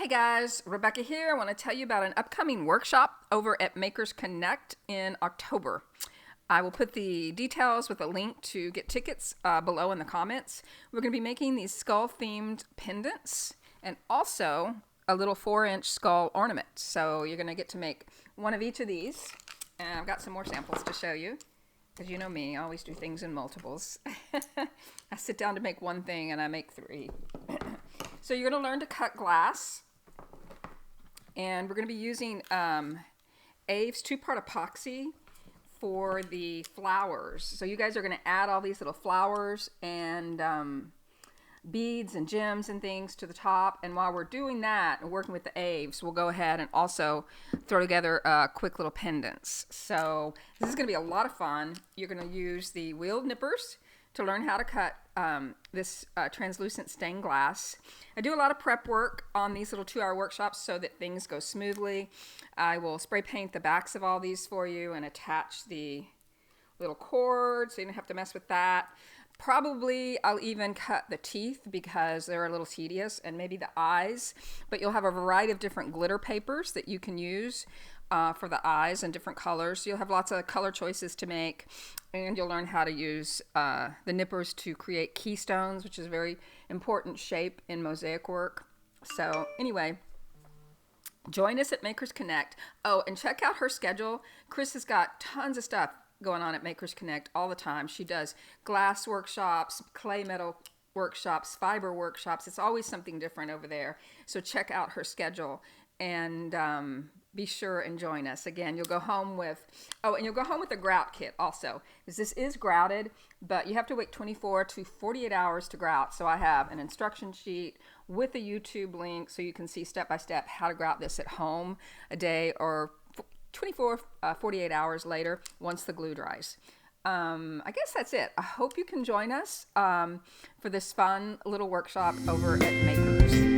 Hey guys, Rebecca here. I want to tell you about an upcoming workshop over at Makers Connect in October. I will put the details with a link to get tickets below in the comments. We're going to be making these skull themed pendants and also a little 4-inch skull ornament. So you're going to get to make one of each of these. And I've got some more samples to show you. Because you know me, I always do things in multiples. I sit down to make one thing and I make 3. So you're going to learn to cut glass. And we're going to be using Aves 2-part epoxy for the flowers. So you guys are going to add all these little flowers and beads and gems and things to the top. And while we're doing that and working with the Aves, we'll go ahead and also throw together quick little pendants. So this is going to be a lot of fun. You're going to use the wheeled nippers to learn how to cut this translucent stained glass. I do a lot of prep work on these little 2-hour workshops so that things go smoothly. I will spray paint the backs of all these for you and attach the little cord so you don't have to mess with that. Probably I'll even cut the teeth because they're a little tedious, and maybe the eyes, but you'll have a variety of different glitter papers that you can use for the eyes in different colors. So you'll have lots of color choices to make, and you'll learn how to use the nippers to create keystones, which is a very important shape in mosaic work. So anyway, join us at Makers Connect. Oh, and check out her schedule. Chris has got tons of stuff going on at Makers Connect all the time. She does glass workshops, clay metal workshops, fiber workshops. It's always something different over there. So check out her schedule and be sure and join us. Again, you'll go home with, and you'll go home with a grout kit also, because this is grouted, but you have to wait 24 to 48 hours to grout. So I have an instruction sheet with a YouTube link so you can see step by step how to grout this at home a day or 48 hours later once the glue dries. I guess that's it. I hope you can join us for this fun little workshop over at Makers.